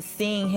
seeing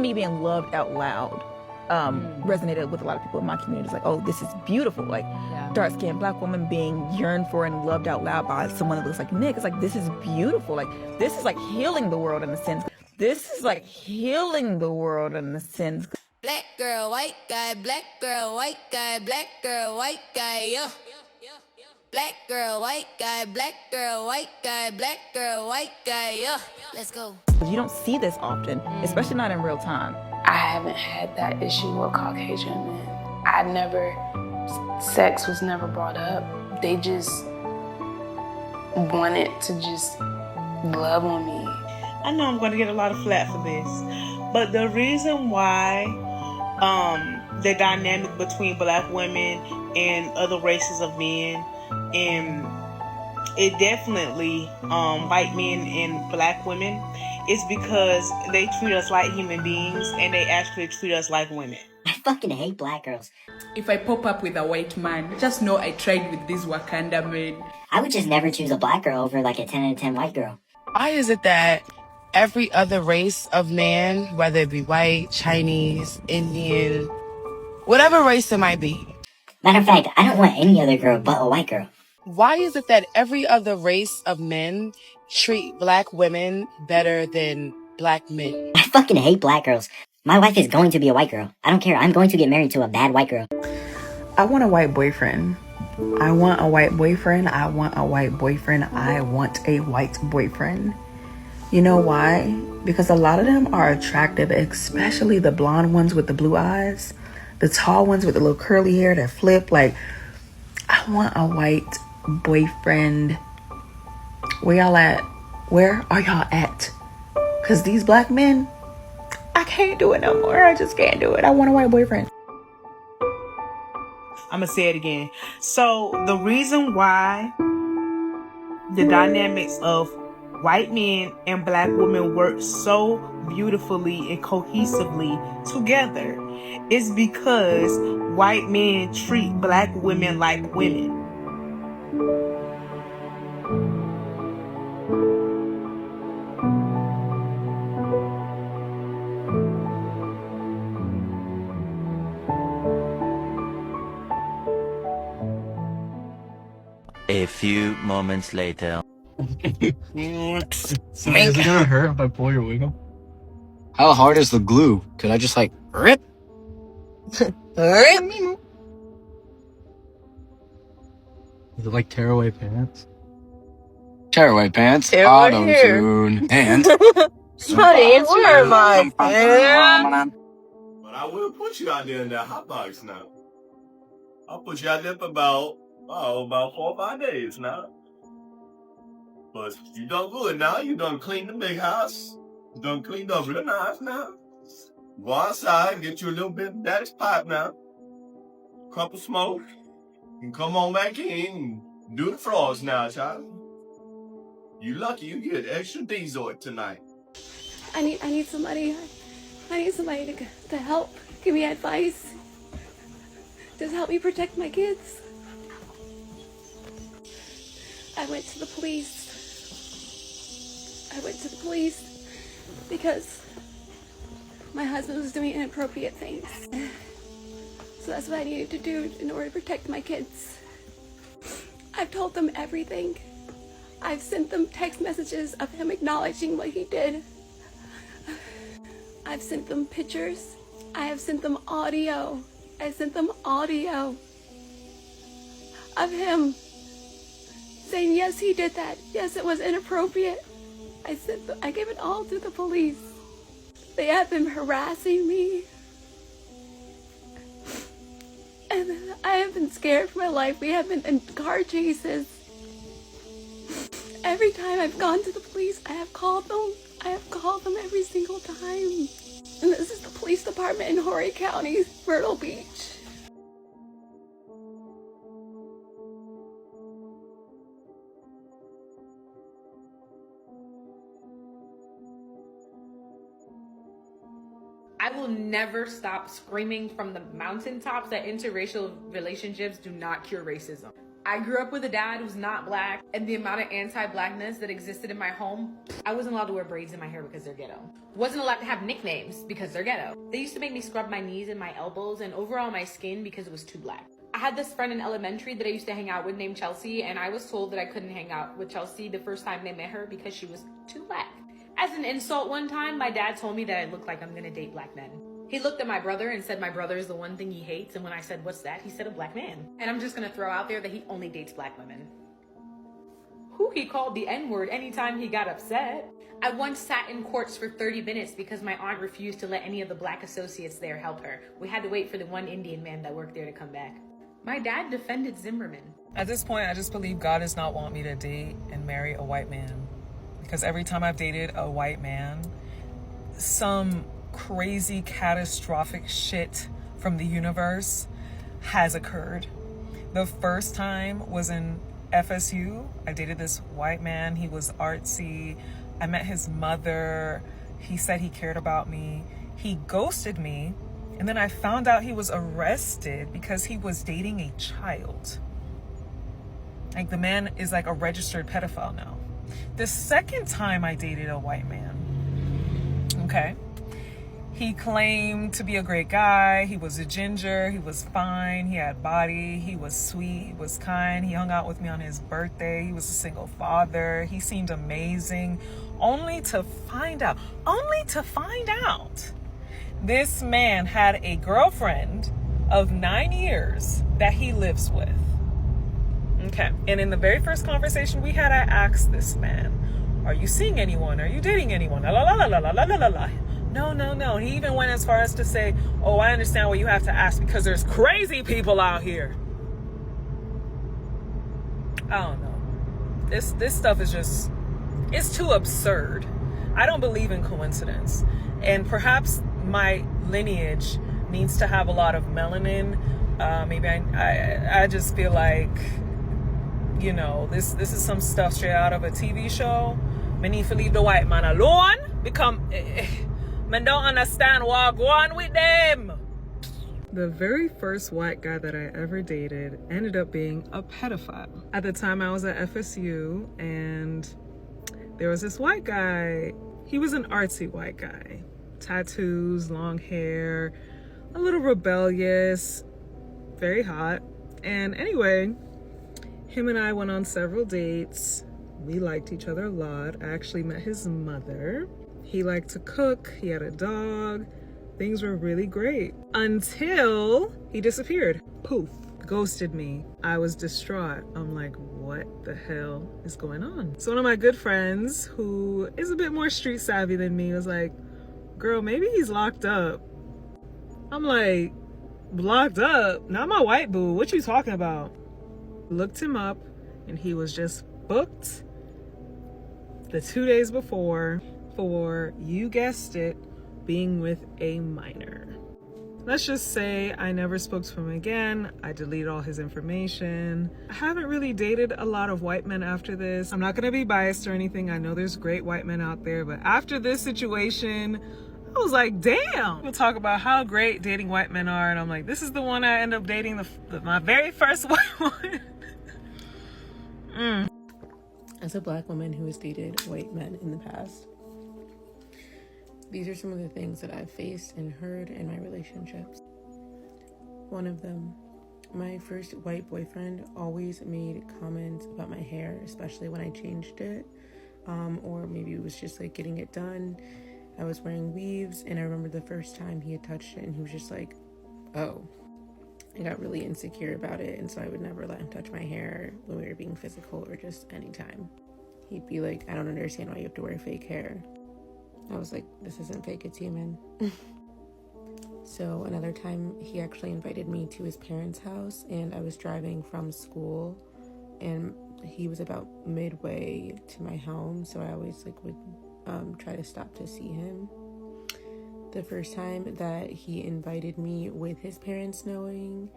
me being loved out loud resonated with a lot of people in my community. It's like, oh, this is beautiful. Like, dark-skinned Black woman being yearned for and loved out loud by someone that looks like Nick. It's like, this is beautiful. Like, this is like healing the world in a sense. This is like healing the world in a sense. Black girl, white guy, black girl, white guy, black girl, white guy, yeah. Black girl, white guy, black girl, white guy, black girl, white guy, yeah. Let's go. You don't see this often, especially not in real time. I haven't had that issue with Caucasian men. Sex was never brought up. They just wanted to just love on me. I know I'm going to get a lot of flack for this, but the reason why the dynamic between Black women and other races of men, and it definitely white men and Black women, is because they treat us like human beings and they actually treat us like women. I fucking hate Black girls. If I pop up with a white man, just know I tried with these Wakanda men. I would just never choose a Black girl over like a 10 out of 10 white girl. Why is it that every other race of man, whether it be white, Chinese, Indian, whatever race it might be. Matter of fact, I don't want any other girl but a white girl. Why is it that every other race of men treat Black women better than Black men? I fucking hate Black girls. My wife is going to be a white girl. I don't care. I'm going to get married to a bad white girl. I want a white boyfriend. I want a white boyfriend. I want a white boyfriend. I want a white boyfriend. You know why? Because a lot of them are attractive, especially the blonde ones with the blue eyes, the tall ones with the little curly hair that flip. Like, I want a white boyfriend. Where y'all at? Where are y'all at? Because these Black men, I can't do it no more. I just can't do it. I want a white boyfriend. I'm going to say it again. So the reason why the dynamics of white men and Black women work so beautifully and cohesively together is because white men treat Black women like women. A few moments later. Is it gonna hurt if I pull your wig off? How hard is the glue? Could I just like rip? Rip? Is it like tearaway pants? Tearaway pants, Tear auto right here. tune, and Honey, where am I? But I will put you out there in that hot box now. I'll put you out there for about 4 or 5 days now. But you done good now. You done cleaned the big house. You done cleaned up real nice now. Go outside, get you a little bit of daddy's pipe now. Cup of smoke. And come on back in and do the floors now, child. You lucky you get extra diesel tonight. I need somebody. I need somebody to help. Give me advice. Just help me protect my kids. I went to the police. Because my husband was doing inappropriate things. So that's what I needed to do in order to protect my kids. I've told them everything. I've sent them text messages of him acknowledging what he did. I've sent them pictures. I have sent them audio. I sent them audio of him saying, yes, he did that. Yes, it was inappropriate. I gave it all to the police. They have been harassing me. And I have been scared for my life. We have been in car chases. Every time I've gone to the police, I have called them. I have called them every single time. And this is the police department in Horry County, Myrtle Beach. I will never stop screaming from the mountaintops that interracial relationships do not cure racism. I grew up with a dad who's not black, and the amount of anti-blackness that existed in my home, I wasn't allowed to wear braids in my hair because they're ghetto. Wasn't allowed to have nicknames because they're ghetto. They used to make me scrub my knees and my elbows and overall my skin because it was too black. I had this friend in elementary that I used to hang out with named Chelsea, and I was told that I couldn't hang out with Chelsea the first time they met her because she was too black. As an insult one time, my dad told me that I looked like I'm gonna date black men. He looked at my brother and said my brother is the one thing he hates, and when I said, what's that? He said a black man. And I'm just gonna throw out there that he only dates black women. Who he called the N-word anytime he got upset. I once sat in courts for 30 minutes because my aunt refused to let any of the black associates there help her. We had to wait for the one Indian man that worked there to come back. My dad defended Zimmerman. At this point, I just believe God does not want me to date and marry a white man. Because every time I've dated a white man, some crazy catastrophic shit from the universe has occurred. The first time was in FSU. I dated this white man. He was artsy. I met his mother. He said he cared about me. He ghosted me. And then I found out he was arrested because he was dating a child. Like, the man is like a registered pedophile now. The second time I dated a white man, okay, he claimed to be a great guy. He was a ginger. He was fine. He had body. He was sweet. He was kind. He hung out with me on his birthday. He was a single father. He seemed amazing. Only to find out, this man had a girlfriend of 9 years that he lives with. Okay. And in the very first conversation we had, I asked this man, are you seeing anyone? Are you dating anyone? La la la la la la la la. No. He even went as far as to say, oh, I understand what you have to ask because there's crazy people out here. I don't know. This stuff is just, it's too absurd. I don't believe in coincidence. And perhaps my lineage needs to have a lot of melanin. Maybe I just feel like, you know, this is some stuff straight out of a TV show. Me need to leave the white man alone. Man don't understand what go on with them. The very first white guy that I ever dated ended up being a pedophile. At the time I was at FSU, and there was this white guy. He was an artsy white guy. Tattoos, long hair, a little rebellious, very hot. And anyway, him and I went on several dates. We liked each other a lot. I actually met his mother. He liked to cook. He had a dog. Things were really great until he disappeared. Poof, ghosted me. I was distraught. I'm like, what the hell is going on? So one of my good friends, who is a bit more street savvy than me, was like, girl, maybe he's locked up. I'm like, locked up? Not my white boo. What you talking about? Looked him up, and he was just booked the 2 days before for, you guessed it, being with a minor. Let's just say I never spoke to him again. I deleted all his information. I haven't really dated a lot of white men after this. I'm not gonna be biased or anything. I know there's great white men out there, but after this situation, I was like, damn. We'll talk about how great dating white men are, and I'm like, this is the one I end up dating, my very first white one. As a black woman who has dated white men in the past, these are some of the things that I've faced and heard in my relationships. One of them, my first white boyfriend always made comments about my hair, especially when I changed it, or maybe it was just like getting it done. I was wearing weaves, and I remember the first time he had touched it, and he was just like, oh. I got really insecure about it, and so I would never let him touch my hair when we were being physical or just anytime. He'd be like, I don't understand why you have to wear fake hair. I was like, this isn't fake, it's human. So another time, he actually invited me to his parents' house, and I was driving from school, and he was about midway to my home, so I always would try to stop to see him. The first time that he invited me with his parents knowing,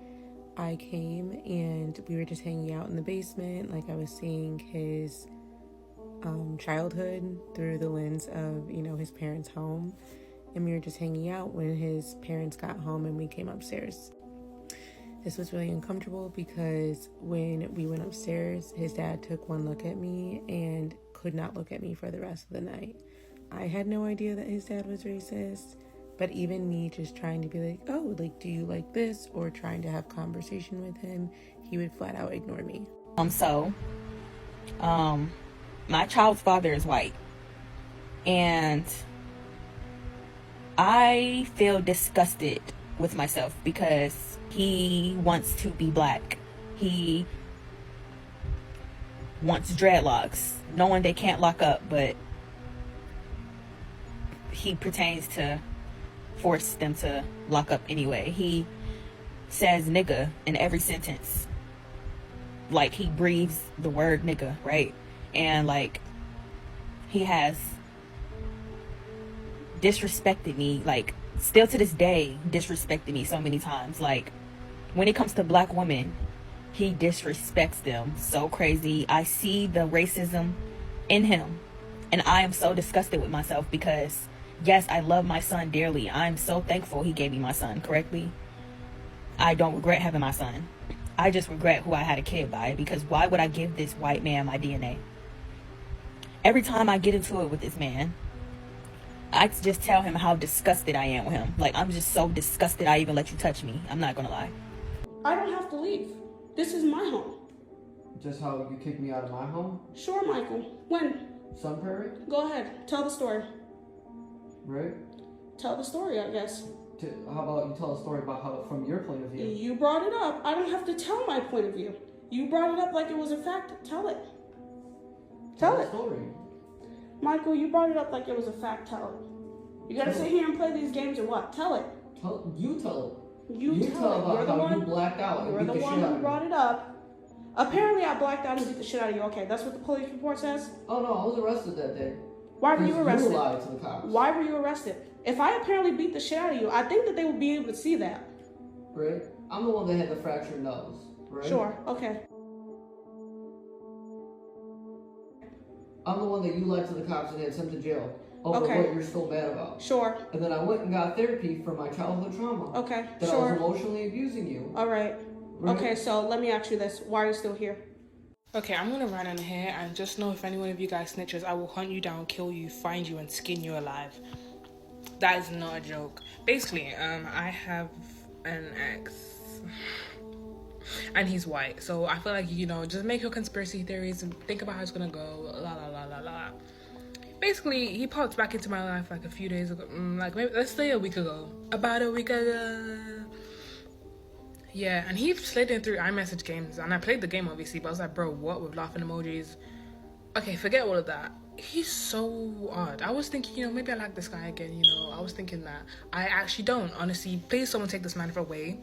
I came and we were just hanging out in the basement. Like, I was seeing his childhood through the lens of, his parents' home. And we were just hanging out when his parents got home and we came upstairs. This was really uncomfortable because when we went upstairs, his dad took one look at me and could not look at me for the rest of the night. I had no idea that his dad was racist, but even me just trying to be like, oh, like, do you like this? Or trying to have conversation with him, he would flat out ignore me. My child's father is white, and I feel disgusted with myself because he wants to be black. He wants dreadlocks, knowing they can't lock up, but he pertains to force them to lock up anyway. He says nigga in every sentence, like he breathes the word nigga, right? And like he has disrespected me, like still to this day disrespected me so many times. Like when it comes to black women, he disrespects them so crazy. I see the racism in him, and I am so disgusted with myself because yes, I love my son dearly. I'm so thankful he gave me my son correctly. I don't regret having my son. I just regret who I had a kid by, because why would I give this white man my DNA? Every time I get into it with this man, I just tell him how disgusted I am with him. Like, I'm just so disgusted I even let you touch me. I'm not gonna lie. I don't have to leave. This is my home. Just how you kicked me out of my home? Sure, Michael. When? Sun Prairie? Go ahead. Tell the story. Right? Tell the story, I guess. How about you tell a story about how, from your point of view? You brought it up. I don't have to tell my point of view. You brought it up like it was a fact. Tell it. Tell it. Story. Michael, you brought it up like it was a fact. Tell it. You gotta sit here and play these games or what? Tell it. You tell it. You tell it. About how you blacked out. You're the one who brought it up. Apparently, I blacked out and beat the shit out of you. Okay, that's what the police report says? Oh no, I was arrested that day. Why were you arrested? You lied to the cops. Why were you arrested? If I apparently beat the shit out of you, I think that they would be able to see that. Right? I'm the one that had the fractured nose, right? Sure, okay. I'm the one that you lied to the cops and had sent to jail over what you're still mad about. Sure. And then I went and got therapy for my childhood trauma. Okay, that sure. I was emotionally abusing you. All right. Okay, so let me ask you this. Why are you still here? Okay, I'm gonna run in here and just know if any one of you guys snitches, I will hunt you down, kill you, find you, and skin you alive. That is not a joke. Basically, I have an ex, and he's white. So I feel like, you know, just make your conspiracy theories and think about how it's gonna go. La la la la la. Basically, he popped back into my life like a few days ago. Like maybe let's say a week ago. About a week ago. Yeah, and he slid in through iMessage games, and I played the game obviously, but I was like, bro, what, with laughing emojis? Okay, forget all of that. He's so odd. I was thinking, you know, maybe I like this guy again, you know. I was thinking that. I actually don't, honestly. Please, someone take this man away.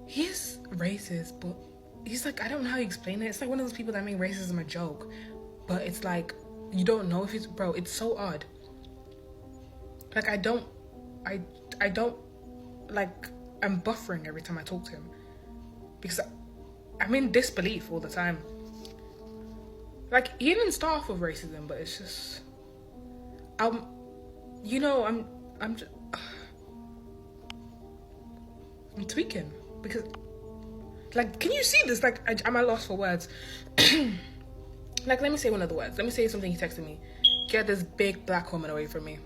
He's racist, but he's like, I don't know how you explain it. It's like one of those people that make racism a joke, but it's like, you don't know if he's, bro, it's so odd. Like, I don't, like, I'm buffering every time I talk to him because I'm in disbelief all the time. Like, he didn't start off with racism, but it's just, I'm tweaking because, like, can you see this? Like, I'm at loss for words. Like, let me say one of the words. Let me say something he texted me. Get this big black woman away from me.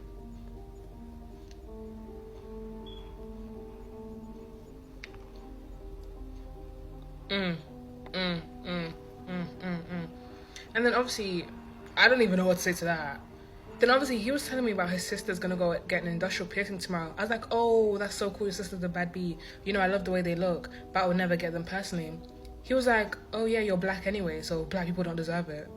And then obviously, I don't even know what to say to that. Then obviously, he was telling me about his sister's gonna go get an industrial piercing tomorrow. I was like, oh, that's so cool, your sister's a bad bee. You know, I love the way they look, but I would never get them personally. He was like, oh yeah, you're black anyway, so black people don't deserve it.